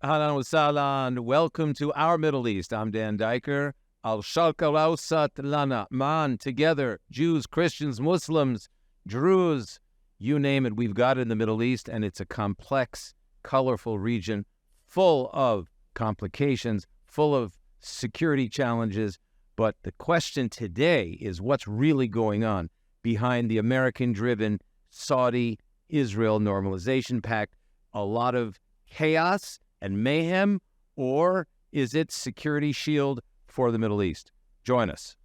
Ahlan wa sahlan. Welcome to our Middle East. I'm Dan Diker. Al-Sharq al-Awsat lana man. Together, Jews, Christians, Muslims, Druze, you name it, we've got it in the Middle East, and it's a complex, colorful region full of complications, full of security challenges. But the question today is what's really going on behind the American-driven Saudi-Israel Normalization Pact. A lot of chaos and mayhem, or is it security shield for the Middle East? Join us.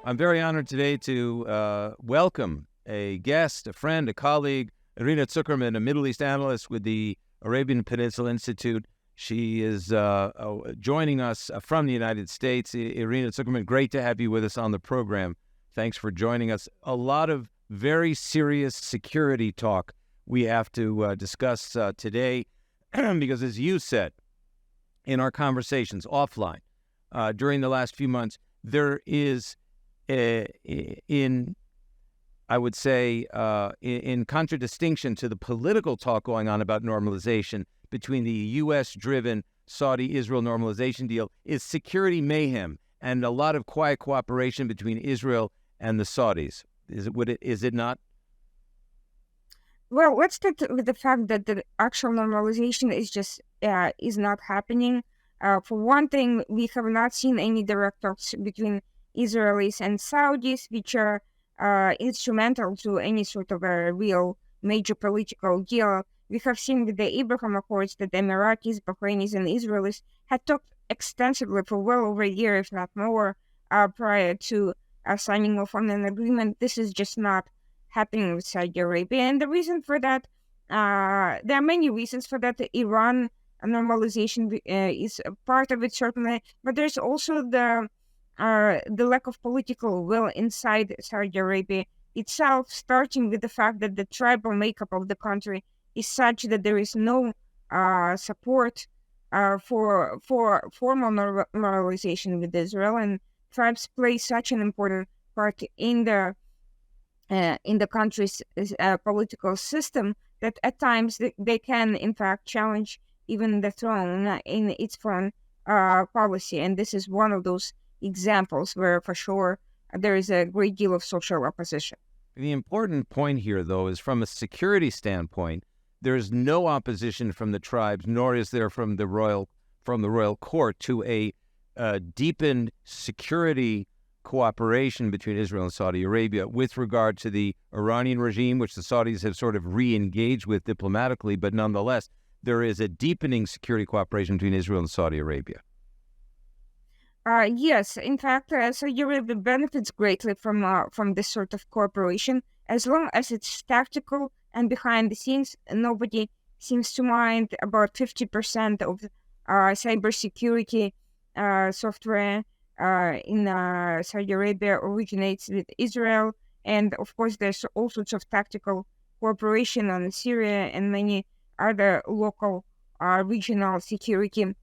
I'm very honored today to welcome a guest, a friend, a colleague, Irina Tsukerman, a Middle East analyst with the Arabian Peninsula Institute. She is joining us from the United States. Irina Tsukerman, great to have you with us on the program. Thanks for joining us. A lot of very serious security talk we have to discuss today because, as you said in our conversations offline during the last few months, there is in contradistinction to the political talk going on about normalization between the U.S.-driven Saudi-Israel normalization deal, is security mayhem and a lot of quiet cooperation between Israel and the Saudis. Is it not? Well, let's start with the fact that the actual normalization is not happening. For one thing, we have not seen any direct talks between Israelis and Saudis, which are instrumental to any sort of a real major political deal. We have seen with the Abraham Accords that the Emiratis, Bahrainis, and Israelis had talked extensively for well over a year, if not more, prior to signing off on an agreement. This is just not happening with Saudi Arabia. And the reason for that, there are many reasons for that. The Iran normalization is a part of it, certainly, but there's also the lack of political will inside Saudi Arabia itself, starting with the fact that the tribal makeup of the country is such that there is no support for formal normalization with Israel, and tribes play such an important part in the country's political system that at times they can in fact challenge even the throne in its foreign policy, and this is one of those examples where for sure there is a great deal of social opposition. The important point here, though, is from a security standpoint, there is no opposition from the tribes, nor is there from the royal court to a deepened security cooperation between Israel and Saudi Arabia with regard to the Iranian regime, which the Saudis have sort of re-engaged with diplomatically, but nonetheless, there is a deepening security cooperation between Israel and Saudi Arabia. Yes, in fact, Saudi Arabia benefits greatly from this sort of cooperation, as long as it's tactical and behind the scenes. Nobody seems to mind. About 50% of cybersecurity software in Saudi Arabia originates with Israel, and of course, there's all sorts of tactical cooperation on Syria and many other local regional security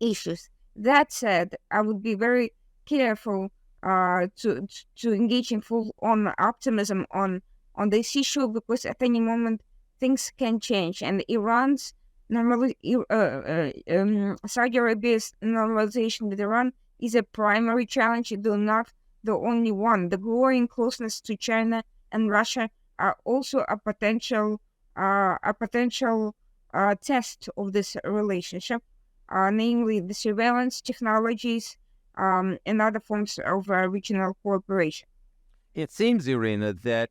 issues. That said, I would be very careful to engage in full-on optimism on this issue, because at any moment things can change. And Saudi Arabia's normalization with Iran is a primary challenge, though not the only one. The growing closeness to China and Russia are also a potential test of this relationship. Namely the surveillance technologies and other forms of regional cooperation. It seems, Irina, that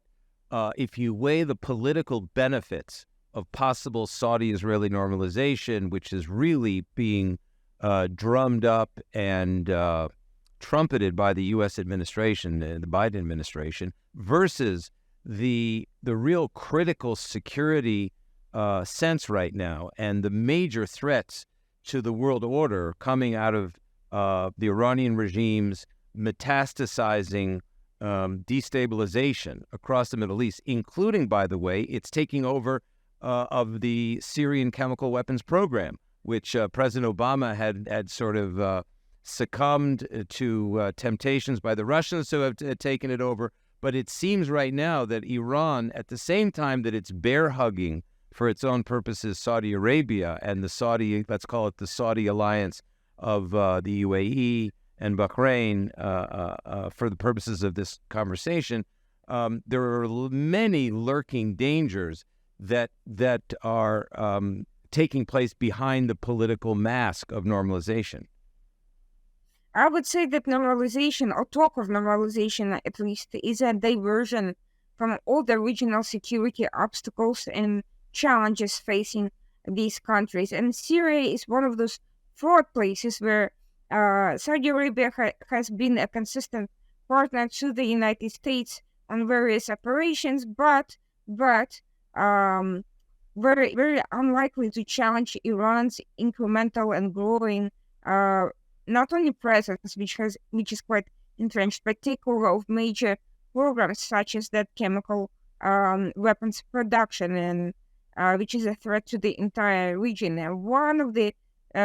if you weigh the political benefits of possible Saudi-Israeli normalization, which is really being drummed up and trumpeted by the U.S. administration, the Biden administration, versus the real critical security sense right now and the major threats to the world order coming out of the Iranian regime's metastasizing destabilization across the Middle East, including, by the way, it's taking over of the Syrian chemical weapons program, which President Obama had sort of succumbed to temptations by the Russians who have taken it over. But it seems right now that Iran, at the same time that it's bear hugging for its own purposes Saudi Arabia and the Saudi, let's call it the Saudi alliance of the UAE and Bahrain for the purposes of this conversation, there are many lurking dangers that are taking place behind the political mask of normalization. I would say that normalization, or talk of normalization at least, is a diversion from all the regional security obstacles and challenges facing these countries. And Syria is one of those four places where Saudi Arabia has been a consistent partner to the United States on various operations, but very, very unlikely to challenge Iran's incremental and growing not only presence, which is quite entrenched, but takeover of major programs such as that chemical weapons production, and which is a threat to the entire region. And one of the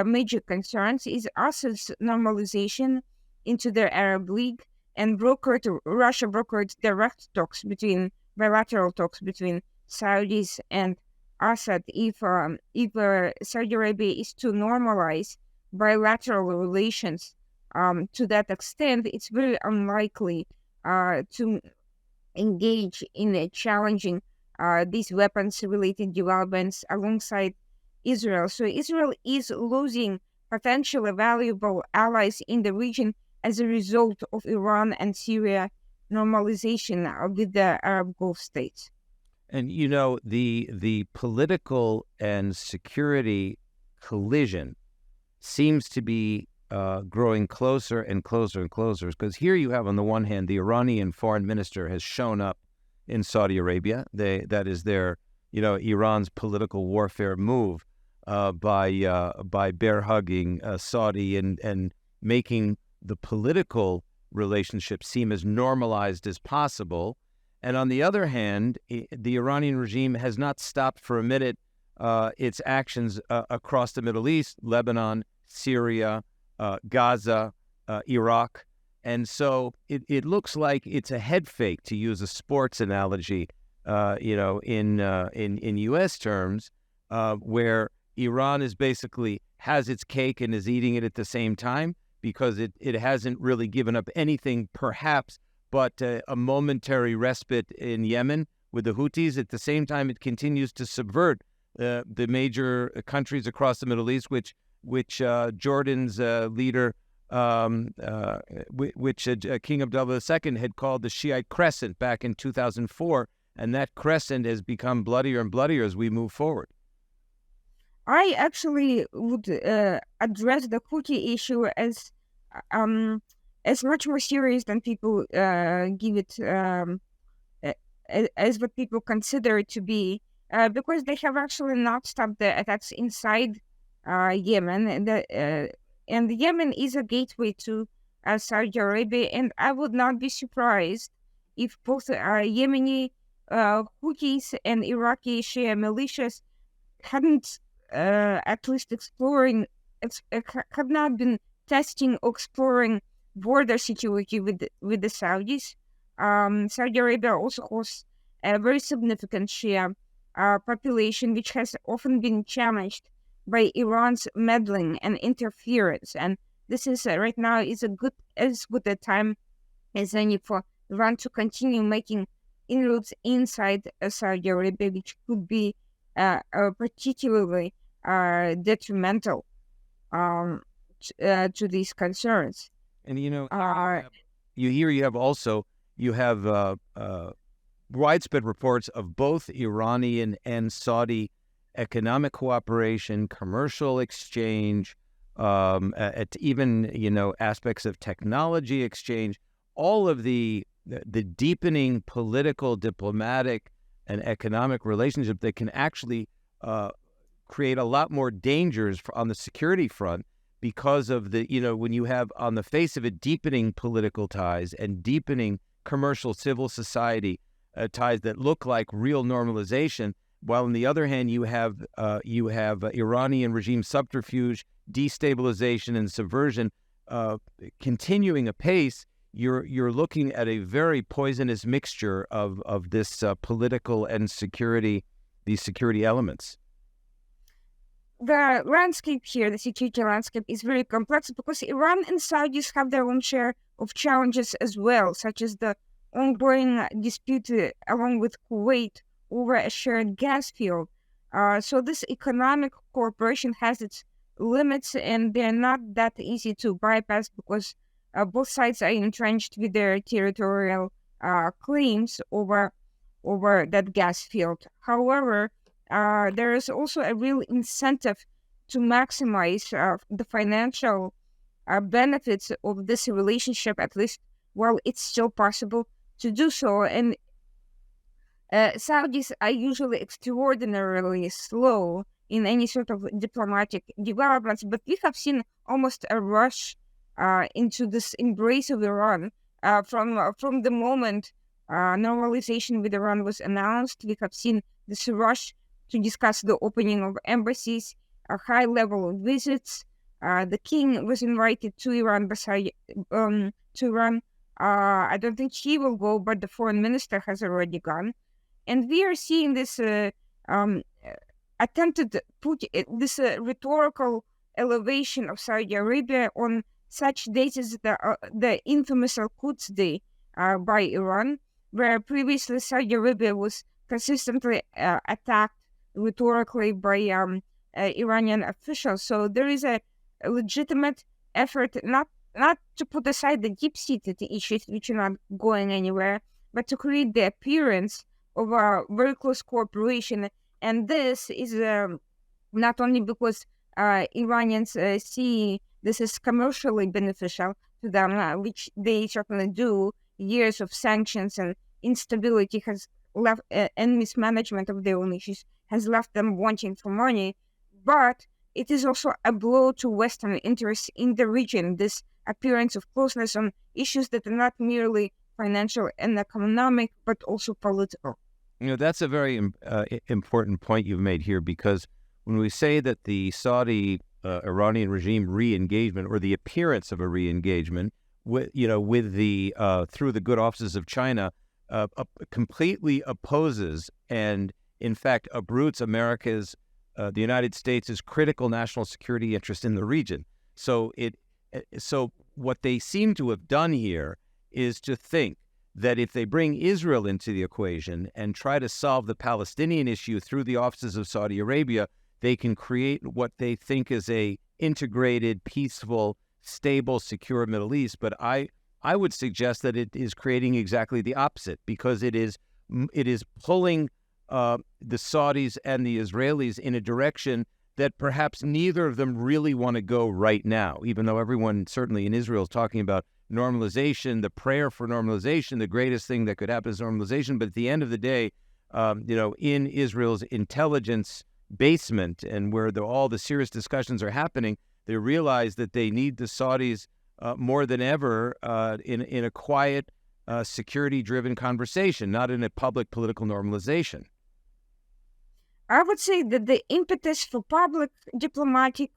major concerns is Assad's normalization into the Arab League and Russia brokered direct bilateral talks between Saudis and Assad. If Saudi Arabia is to normalize bilateral relations to that extent, it's very unlikely to engage in challenging these weapons-related developments alongside Israel. So Israel is losing potentially valuable allies in the region as a result of Iran and Syria normalization with the Arab Gulf states. And the political and security collision seems to be growing closer and closer and closer, because here you have, on the one hand, the Iranian foreign minister has shown up in Saudi Arabia. That is Iran's political warfare move by bear hugging Saudi and making the political relationship seem as normalized as possible. And on the other hand, the Iranian regime has not stopped for a minute its actions across the Middle East, Lebanon, Syria, Gaza, Iraq. And so it looks like it's a head fake, to use a sports analogy, in U.S. terms, where Iran is basically has its cake and is eating it at the same time, because it hasn't really given up anything, perhaps, but a momentary respite in Yemen with the Houthis. At the same time, it continues to subvert the major countries across the Middle East, which Jordan's leader, King Abdullah II had called the Shiite Crescent back in 2004, and that crescent has become bloodier and bloodier as we move forward. I actually would address the Houthi issue as much more serious than people give it, as what people consider it to be, because they have actually not stopped the attacks inside Yemen, and Yemen is a gateway to Saudi Arabia, and I would not be surprised if both Yemeni Houthis and Iraqi Shia militias hadn't at least had not been testing or exploring border security with the Saudis. Saudi Arabia also hosts a very significant Shia population, which has often been challenged by Iran's meddling and interference. And this is right now is as good a time as any for Iran to continue making inroads inside Saudi Arabia, which could be particularly detrimental to these concerns. And you have widespread reports of both Iranian and Saudi economic cooperation, commercial exchange, at even aspects of technology exchange. All of the deepening political, diplomatic, and economic relationship that can actually create a lot more dangers on the security front, because of when you have, on the face of it, deepening political ties and deepening commercial civil society ties that look like real normalization. while on the other hand you have Iranian regime subterfuge, destabilization, and subversion continuing apace. You're looking at a very poisonous mixture of this political and security, these security elements. The landscape here, the security landscape, is very complex because Iran and Saudis have their own share of challenges as well, such as the ongoing dispute along with Kuwait over a shared gas field. So this economic cooperation has its limits, and they're not that easy to bypass because both sides are entrenched with their territorial claims over that gas field. However, there is also a real incentive to maximize the financial benefits of this relationship, at least while it's still possible to do so. And Saudis are usually extraordinarily slow in any sort of diplomatic developments, but we have seen almost a rush into this embrace of Iran from the moment normalization with Iran was announced. We have seen this rush to discuss the opening of embassies, high-level visits. The king was invited to Iran. I don't think he will go, but the foreign minister has already gone. And we are seeing this attempted put this rhetorical elevation of Saudi Arabia on such days as the infamous Al-Quds Day by Iran, where previously Saudi Arabia was consistently attacked rhetorically by Iranian officials. So there is a legitimate effort not to put aside the deep-seated issues which are not going anywhere, but to create the appearance of a very close cooperation. And this is not only because Iranians see this as commercially beneficial to them, which they certainly do. Years of sanctions and instability has left, and mismanagement of their own issues has left them wanting for money, but it is also a blow to Western interests in the region, this appearance of closeness on issues that are not merely financial and economic, but also political. That's a very important point you've made here, because when we say that the Saudi Iranian regime re-engagement, or the appearance of a re-engagement with the through the good offices of China, completely opposes and in fact uproots America's, the United States' critical national security interest in the region. So what they seem to have done here is to think that if they bring Israel into the equation and try to solve the Palestinian issue through the offices of Saudi Arabia, they can create what they think is a integrated, peaceful, stable, secure Middle East. But I would suggest that it is creating exactly the opposite, because it is pulling the Saudis and the Israelis in a direction that perhaps neither of them really want to go right now, even though everyone certainly in Israel is talking about normalization, the prayer for normalization, the greatest thing that could happen is normalization. But at the end of the day, in Israel's intelligence basement, and where all the serious discussions are happening, they realize that they need the Saudis more than ever in a quiet, security-driven conversation, not in a public political normalization. I would say that the impetus for public diplomatic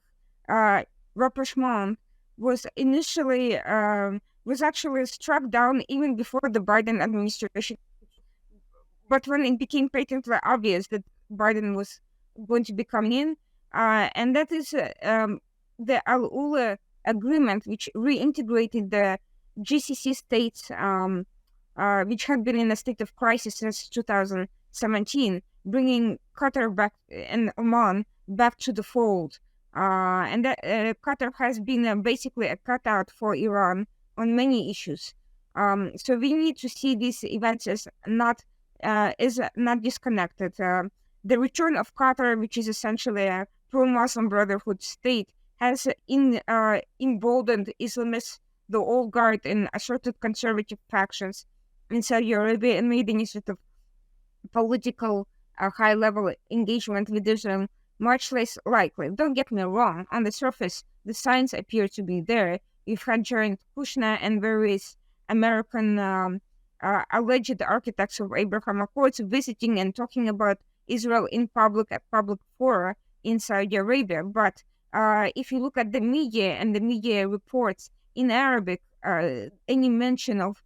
rapprochement was initially was actually struck down even before the Biden administration. But when it became patently obvious that Biden was going to be coming in, and that is the Al-Ula agreement, which reintegrated the GCC states, which had been in a state of crisis since 2017, bringing Qatar back and Oman back to the fold. And that Qatar has been basically a cutout for Iran on many issues. So we need to see these events as not disconnected. The return of Qatar, which is essentially a pro-Muslim Brotherhood state, has emboldened Islamists, the old guard, and asserted conservative factions in Saudi Arabia, and made any sort of political high-level engagement with Israel much less likely. Don't get me wrong, on the surface, the signs appear to be there. You've had Jared Kushner and various American alleged architects of Abraham Accords visiting and talking about Israel in public at public fora in Saudi Arabia. But if you look at the media and the media reports in Arabic, any mention of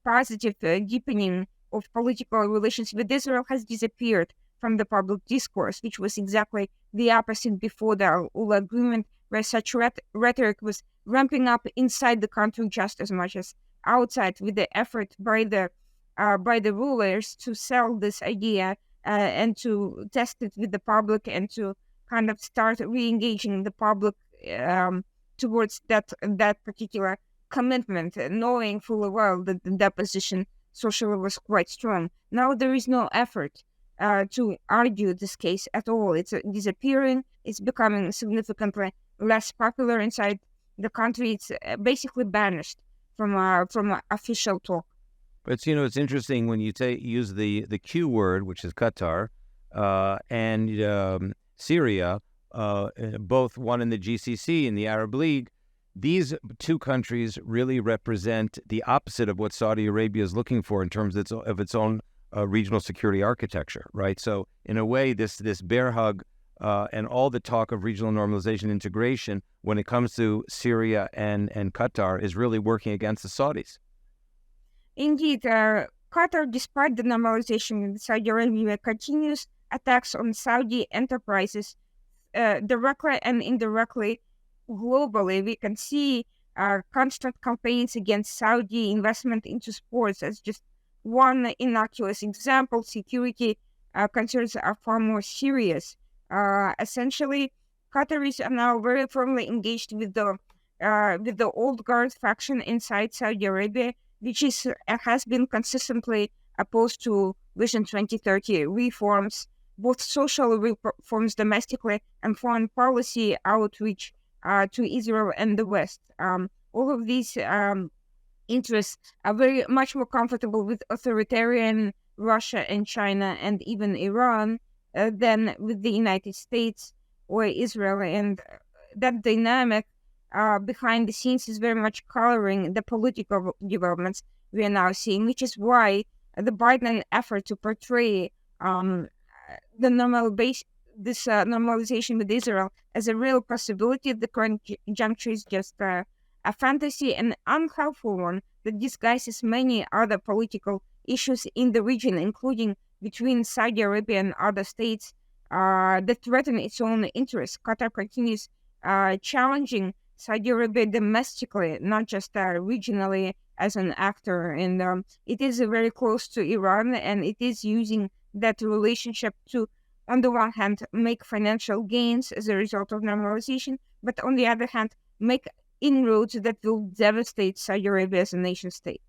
positive deepening of political relations with Israel has disappeared from the public discourse, which was exactly the opposite before the Ula agreement, where such rhetoric was ramping up inside the country just as much as outside, with the effort by the rulers to sell this idea and to test it with the public and to kind of start re-engaging the public towards that particular commitment, knowing full well that the position socially was quite strong. Now there is no effort to argue this case at all. It's disappearing. It's becoming significantly less popular inside the country. It's basically banished from official talk. But it's interesting when you use the Q word, which is Qatar, and Syria, both one in the GCC and the Arab League. These two countries really represent the opposite of what Saudi Arabia is looking for in terms of its own regional security architecture, right? So in a way, this bear hug and all the talk of regional normalization integration when it comes to Syria and Qatar is really working against the Saudis. Indeed, Qatar, despite the normalization with Saudi Arabia, continues attacks on Saudi enterprises directly and indirectly. Globally, we can see constant campaigns against Saudi investment into sports as just one innocuous example. Security concerns are far more serious. Essentially, Qataris are now very firmly engaged with the old guard faction inside Saudi Arabia, which has been consistently opposed to Vision 2030 reforms, both social reforms domestically and foreign policy outreach to Israel and the West. All of these interests are very much more comfortable with authoritarian Russia and China and even Iran than with the United States or Israel. And that dynamic behind the scenes is very much coloring the political developments we are now seeing, which is why the Biden effort to portray the normalization with Israel as a real possibility at the current juncture is just a fantasy, and unhelpful one that disguises many other political issues in the region, including between Saudi Arabia and other states that threaten its own interests. Qatar continues challenging Saudi Arabia domestically, not just regionally as an actor, and it is very close to Iran, and it is using that relationship to, on the one hand, make financial gains as a result of normalization, but on the other hand, make inroads that will devastate Saudi Arabia as a nation state.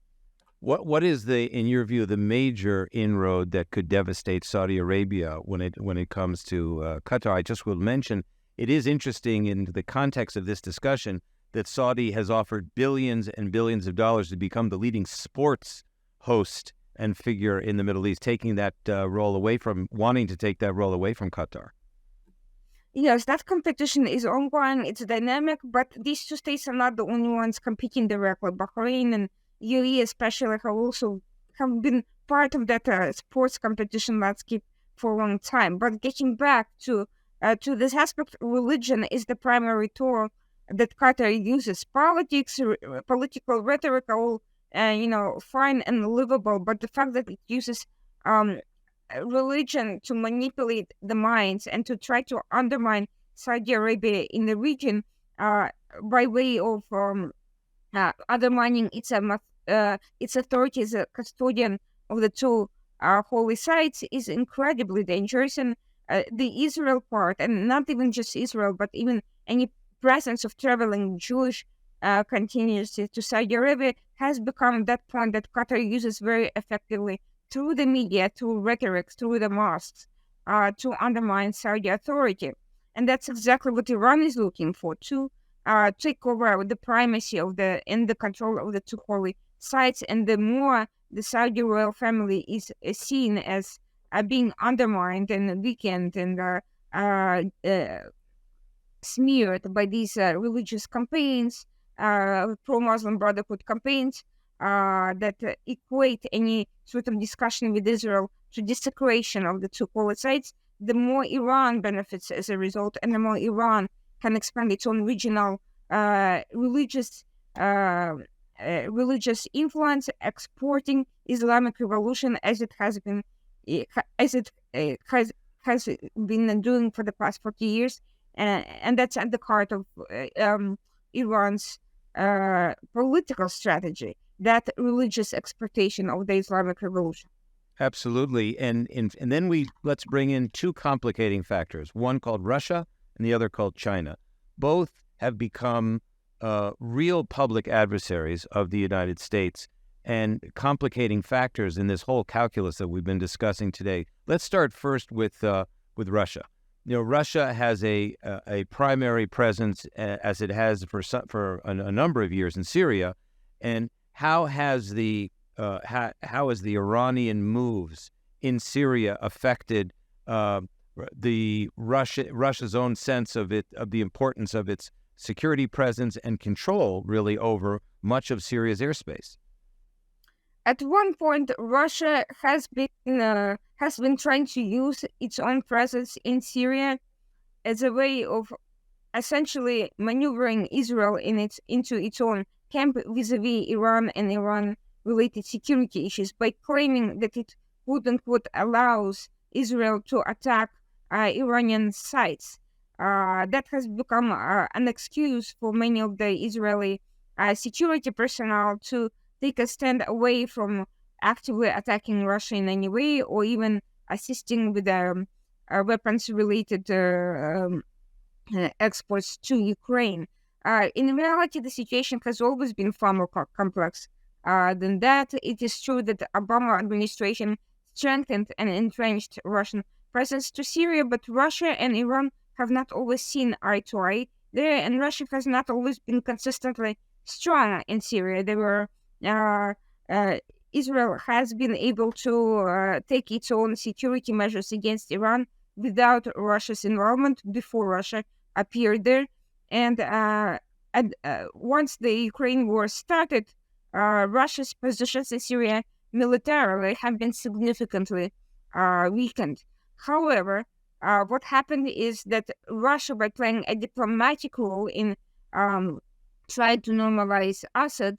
What is in your view, the major inroad that could devastate Saudi Arabia when it comes to Qatar? I just will mention it is interesting in the context of this discussion that Saudi has offered billions and billions of dollars to become the leading sports host and figure in the Middle East, wanting to take that role away from Qatar. Yes, that competition is ongoing. It's dynamic, but these two states are not the only ones competing directly. Bahrain and UAE especially have been part of that sports competition landscape for a long time. But getting back to this aspect, religion is the primary tool that Qatar uses. Political rhetoric are all fine and livable, but the fact that it uses religion to manipulate the minds and to try to undermine Saudi Arabia in the region by way of undermining its authority as a custodian of the two holy sites is incredibly dangerous. And the Israel part, and not even just Israel, but even any presence of traveling Jewish continues to Saudi Arabia has become that point that Qatar uses very effectively through the media, through rhetoric, through the mosques, to undermine Saudi authority. And that's exactly what Iran is looking for, to take over the primacy and the control of the two holy sites. And the more the Saudi royal family is seen as being undermined and weakened and smeared by these religious campaigns, pro-Muslim Brotherhood campaigns, that equate any sort of discussion with Israel to desecration of the two polar sides, the more Iran benefits as a result, and the more Iran can expand its own regional religious influence, exporting Islamic revolution as it has been doing for the past 40 years, and that's at the heart of Iran's political strategy, that religious exportation of the Islamic revolution. Absolutely. And then let's bring in two complicating factors, one called Russia and the other called China. Both have become real public adversaries of the United States and complicating factors in this whole calculus that we've been discussing today. Let's start first with Russia. Russia has a primary presence, as it has for a number of years in Syria. And how has the Iranian moves in Syria affected Russia's own sense of the importance of its security presence and control, really, over much of Syria's airspace? At one point, Russia has been trying to use its own presence in Syria as a way of essentially maneuvering Israel into its own camp vis-a-vis Iran and Iran-related security issues by claiming that it quote-unquote allows Israel to attack Iranian sites. That has become an excuse for many of the Israeli security personnel to take a stand away from actively attacking Russia in any way, or even assisting with weapons-related exports to Ukraine. In reality, the situation has always been far more complex than that. It is true that the Obama administration strengthened and entrenched Russian presence to Syria, but Russia and Iran have not always seen eye to eye there, and Russia has not always been consistently strong in Syria. Israel has been able to take its own security measures against Iran without Russia's involvement before Russia appeared there. And once the Ukraine war started, Russia's positions in Syria militarily have been significantly weakened. However, what happened is that Russia, by playing a diplomatic role in trying to normalize Assad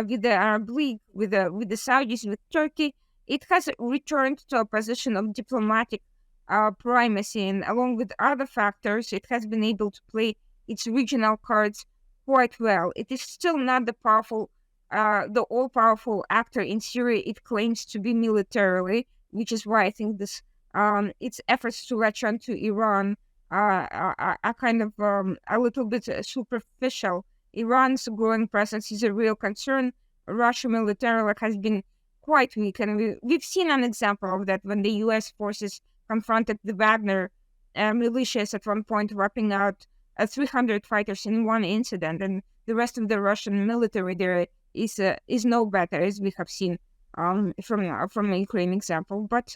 with the Arab League, with the Saudis, with Turkey, it has returned to a position of diplomatic primacy, and along with other factors, it has been able to play its regional cards quite well. It is still not the all-powerful actor in Syria it claims to be militarily, which is why I think this its efforts to latch on to Iran are kind of a little bit superficial. Iran's growing presence is a real concern. Russia militarily has been quite weak, and we've seen an example of that when the U.S. forces confronted the Wagner militias at one point, wiping out 300 fighters in one incident, and the rest of the Russian military there is no better, as we have seen from the Ukraine example. But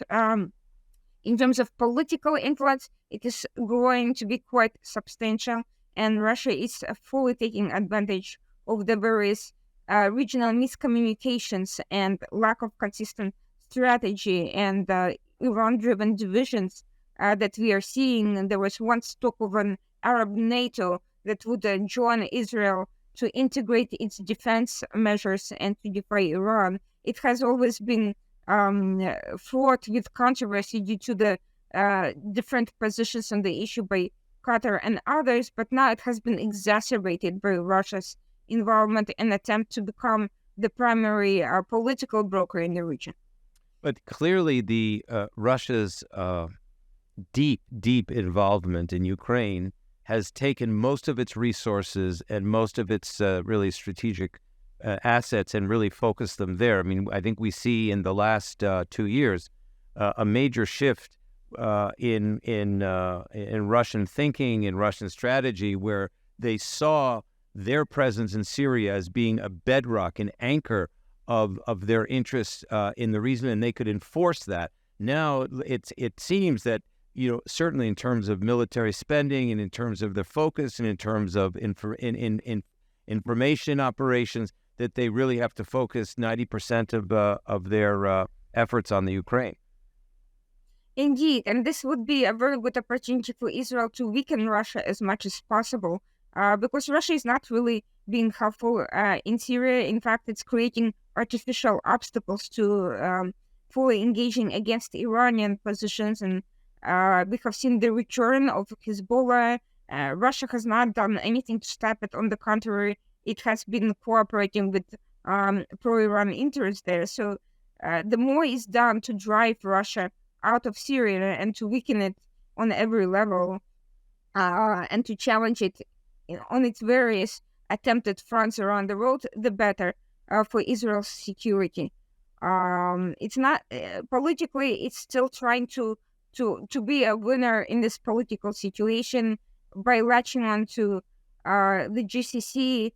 in terms of political influence, it is going to be quite substantial, and Russia is fully taking advantage of the various regional miscommunications and lack of consistent strategy and Iran-driven divisions that we are seeing. And there was once talk of an Arab NATO that would join Israel to integrate its defense measures and to defy Iran. It has always been fraught with controversy due to the different positions on the issue by Qatar and others, but now it has been exacerbated by Russia's involvement and attempt to become the primary political broker in the region. But clearly, the Russia's deep involvement in Ukraine has taken most of its resources and most of its really strategic assets and really focused them there. I mean, I think we see in the last 2 years a major shift in Russian thinking, in Russian strategy, where they saw their presence in Syria as being a bedrock, an anchor of their interests in the region, and they could enforce that. Now it seems that, certainly in terms of military spending and in terms of the focus and in terms of information operations, that they really have to focus 90% of their efforts on the Ukraine. Indeed, and this would be a very good opportunity for Israel to weaken Russia as much as possible, because Russia is not really being helpful in Syria. In fact, it's creating artificial obstacles to fully engaging against Iranian positions, and we have seen the return of Hezbollah. Russia has not done anything to stop it. On the contrary, it has been cooperating with pro-Iran interests there. So the more is done to drive Russia out of Syria and to weaken it on every level, and to challenge it on its various attempted fronts around the world, the better for Israel's security. It's not politically; it's still trying to be a winner in this political situation by latching on to the GCC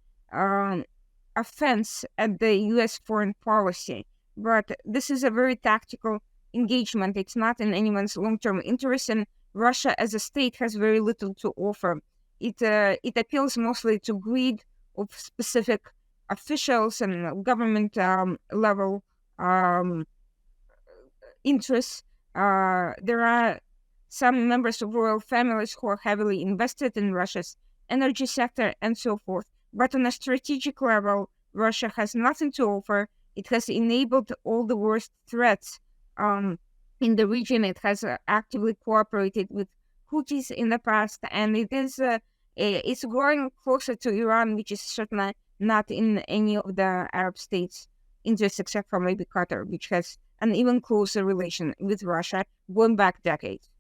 offense at the U.S. foreign policy. But this is a very tactical engagement. It's not in anyone's long-term interest, and Russia as a state has very little to offer. It appeals mostly to greed of specific officials and government level interests. There are some members of royal families who are heavily invested in Russia's energy sector and so forth. But on a strategic level, Russia has nothing to offer. It has enabled all the worst threats in the region. It has actively cooperated with Houthis in the past, and it's growing closer to Iran, which is certainly not in any of the Arab states' interests, except for maybe Qatar, which has an even closer relation with Russia going back decades.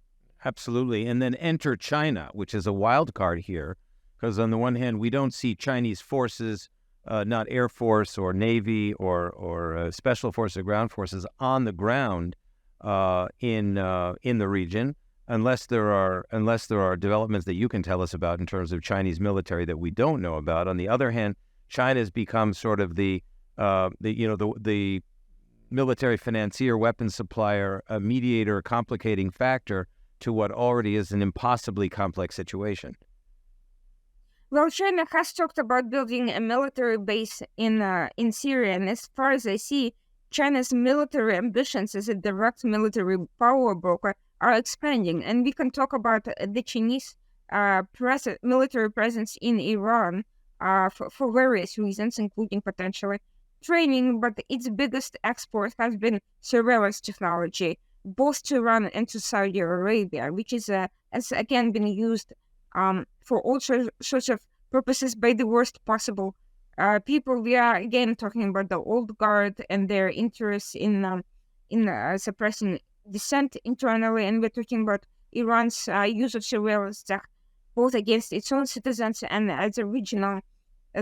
Absolutely. And then enter China, which is a wild card here, because on the one hand, we don't see Chinese forces, not Air Force or Navy or Special Forces or Ground Forces on the ground in the region, unless there are developments that you can tell us about in terms of Chinese military that we don't know about. On the other hand, China has become sort of the military financier, weapons supplier, a mediator, a complicating factor to what already is an impossibly complex situation. Well, China has talked about building a military base in Syria, and as far as I see, China's military ambitions as a direct military power broker are expanding. And we can talk about the Chinese military presence in Iran for various reasons, including potentially training, but its biggest export has been surveillance technology, both to Iran and to Saudi Arabia, which has again been used for all sorts of purposes by the worst possible people. We are again talking about the old guard and their interests in suppressing dissent internally, and we're talking about Iran's use of surveillance tech both against its own citizens and as a regional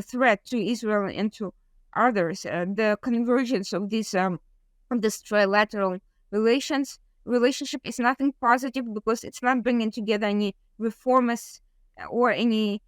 threat to Israel and to others. The convergence of this trilateral relationship is nothing positive, because it's not bringing together any reformists or any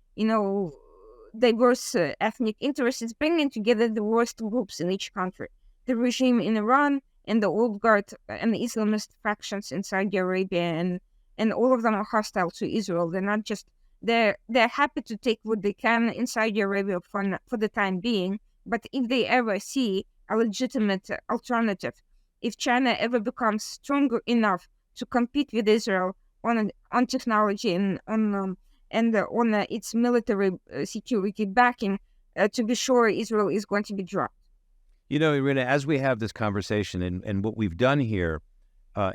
diverse ethnic interests. It's bringing together the worst groups in each country: the regime in Iran and the old guard and the Islamist factions in Saudi Arabia, and all of them are hostile to Israel. They're not just they're happy to take what they can in Saudi Arabia for the time being. But if they ever see a legitimate alternative, if China ever becomes stronger enough to compete with Israel on technology and on its military security backing, to be sure Israel is going to be dropped. Irina, as we have this conversation, and what we've done here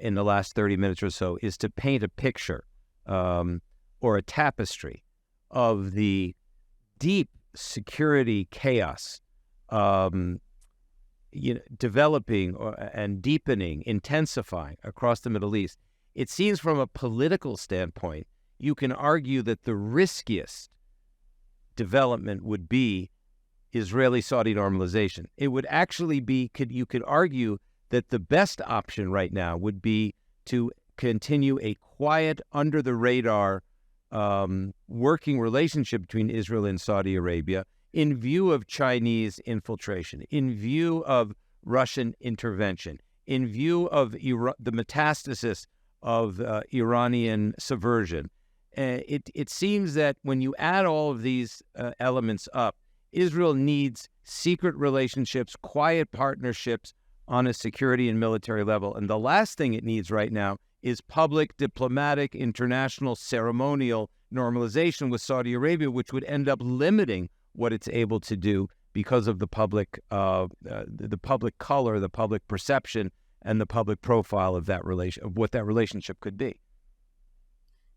in the last 30 minutes or so is to paint a picture or a tapestry of the deep security chaos developing and deepening, intensifying across the Middle East. It seems from a political standpoint, you can argue that the riskiest development would be Israeli-Saudi normalization. It would actually be, you could argue that the best option right now would be to continue a quiet, under-the-radar working relationship between Israel and Saudi Arabia in view of Chinese infiltration, in view of Russian intervention, in view of the metastasis of Iranian subversion. It seems that when you add all of these elements up, Israel needs secret relationships, quiet partnerships on a security and military level. And the last thing it needs right now is public, diplomatic, international, ceremonial normalization with Saudi Arabia, which would end up limiting what it's able to do because of the public color, the public perception, and the public profile of what that relationship could be.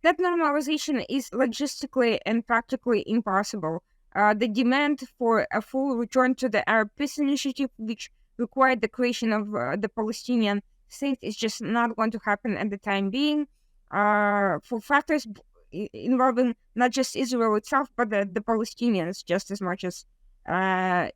That normalization is logistically and practically impossible. The demand for a full return to the Arab Peace Initiative, which required the creation of the Palestinian state, is just not going to happen at the time being, for factors involving not just Israel itself, but the Palestinians just as much as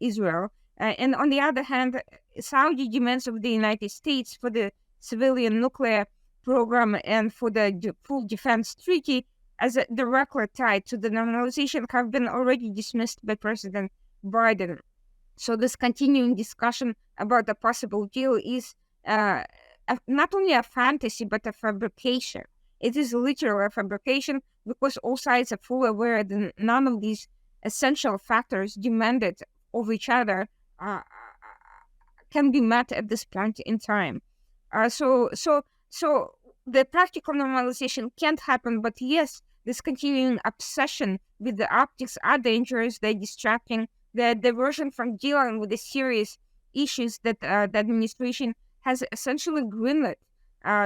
Israel. And on the other hand, Saudi demands of the United States for the civilian nuclear program and for the full defense treaty as a directly tied to the normalization have been already dismissed by President Biden. So this continuing discussion about a possible deal is not only a fantasy, but a fabrication. It is literally a fabrication because all sides are fully aware that none of these essential factors demanded of each other can be met at this point in time. So the practical normalization can't happen, but yes, this continuing obsession with the optics are dangerous. They're distracting. They're diversion from dealing with the serious issues that the administration has essentially greenlit.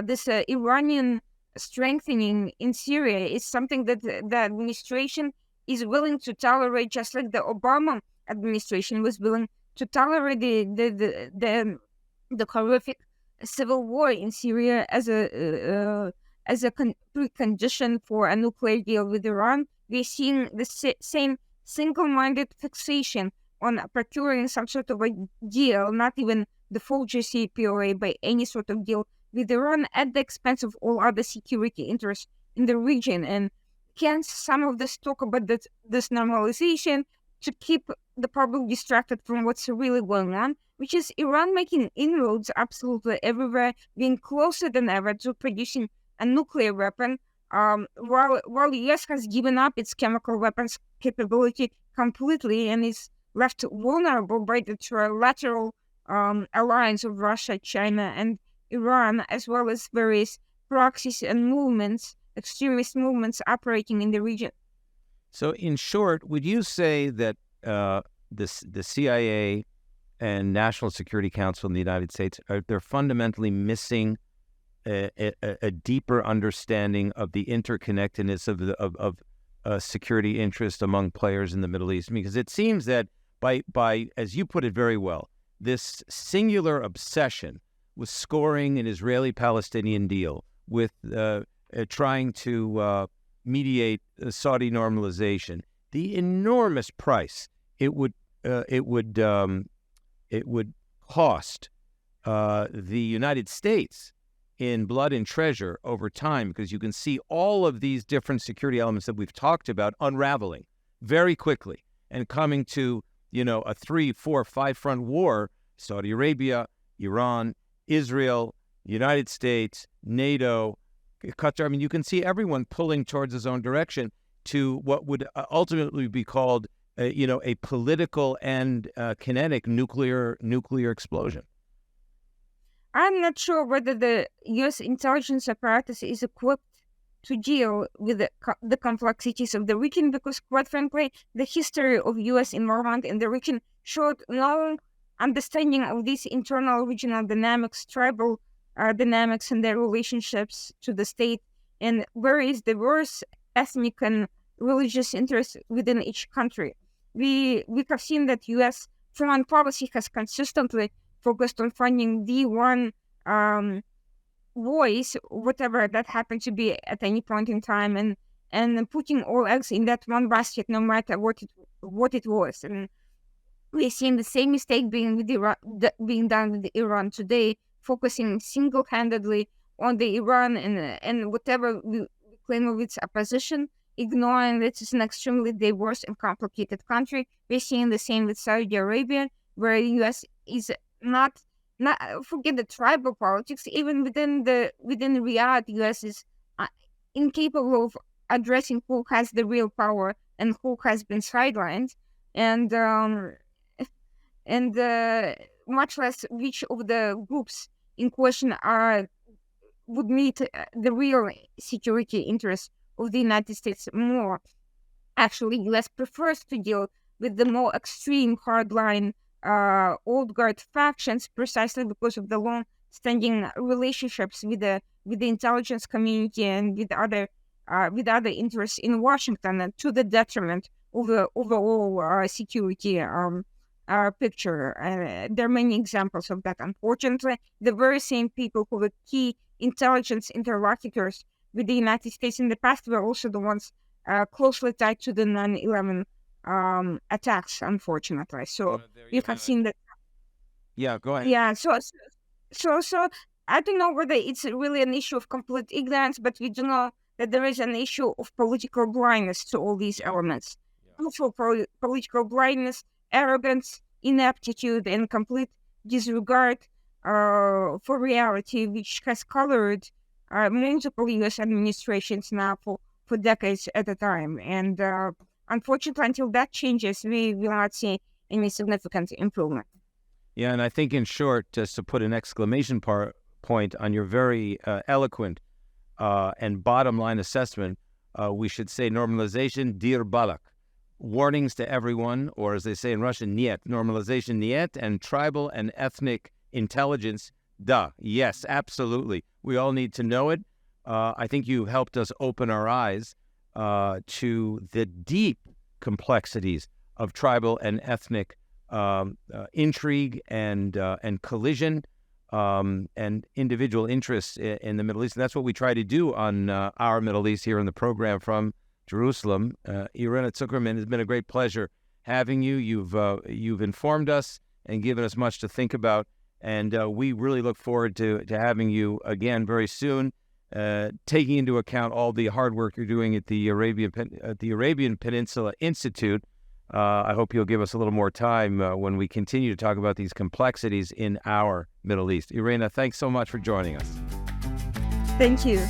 This Iranian strengthening in Syria is something that the administration is willing to tolerate, just like the Obama administration was willing to tolerate the horrific civil war in Syria as a precondition for a nuclear deal with Iran. We're seeing the same single-minded fixation on procuring some sort of a deal, not even the full JCPOA, by any sort of deal with Iran at the expense of all other security interests in the region. And hence some of this talk about this normalization to keep the public distracted from what's really going on, which is Iran making inroads absolutely everywhere, being closer than ever to producing a nuclear weapon, while the U.S. has given up its chemical weapons capability completely and is left vulnerable by the trilateral alliance of Russia, China, and Iran, as well as various proxies and movements, extremist movements operating in the region. So in short, would you say that the CIA and National Security Council in the United States, they're fundamentally missing a deeper understanding of the interconnectedness of security interest among players in the Middle East? Because it seems that by as you put it very well, this singular obsession with scoring an Israeli-Palestinian deal, with trying to mediate Saudi normalization, the enormous price it would cost the United States in blood and treasure over time, because you can see all of these different security elements that we've talked about unraveling very quickly and coming to, a 3, 4, 5 front war: Saudi Arabia, Iran, Israel, United States, NATO, Qatar. I mean, you can see everyone pulling towards his own direction to what would ultimately be called, a political and kinetic nuclear explosion. I'm not sure whether the U.S. intelligence apparatus is equipped to deal with the complexities of the region, because, quite frankly, the history of U.S. involvement in the region showed no understanding of these internal regional dynamics, tribal dynamics, and their relationships to the state, and various diverse ethnic and religious interests within each country. We have seen that U.S. foreign policy has consistently focused on finding the one voice, whatever that happened to be at any point in time, and putting all eggs in that one basket, no matter what it was. And we're seeing the same mistake being done with Iran today, focusing single-handedly on the Iran and whatever we claim of its opposition, ignoring that it's an extremely diverse and complicated country. We're seeing the same with Saudi Arabia, where the U.S. is not forget the tribal politics. Even within Riyadh, U.S. is incapable of addressing who has the real power and who has been sidelined, and much less which of the groups in question are would meet the real security interests of the United States more. Actually, U.S. prefers to deal with the more extreme, hardline, old guard factions precisely because of the long-standing relationships with the intelligence community and with other interests in Washington, and to the detriment of the overall security picture. There are many examples of that. Unfortunately, the very same people who were key intelligence interlocutors with the United States in the past were also the ones closely tied to the 9/11 attacks, unfortunately. So you have seen that. Yeah, go ahead. Yeah. So I don't know whether it's really an issue of complete ignorance, but we do know that there is an issue of political blindness to all these elements. Also, political blindness, arrogance, ineptitude, and complete disregard for reality, which has colored multiple U.S. administrations now for decades at a time. And unfortunately, until that changes, we will not see any significant improvement. Yeah, and I think in short, just to put an exclamation point on your very eloquent and bottom line assessment, we should say normalization, dir balak. Warnings to everyone, or as they say in Russian, niet. Normalization, niet, and tribal and ethnic intelligence, da. Yes, absolutely. We all need to know it. I think you helped us open our eyes to the deep complexities of tribal and ethnic intrigue and collision and individual interests in the Middle East. And that's what we try to do on Our Middle East here in the program from Jerusalem. Irina Tsukerman, it's been a great pleasure having you. You've informed us and given us much to think about, and we really look forward to having you again very soon, taking into account all the hard work you're doing at the Arabian Peninsula Institute. I hope you'll give us a little more time when we continue to talk about these complexities in our Middle East. Irina, thanks so much for joining us. Thank you.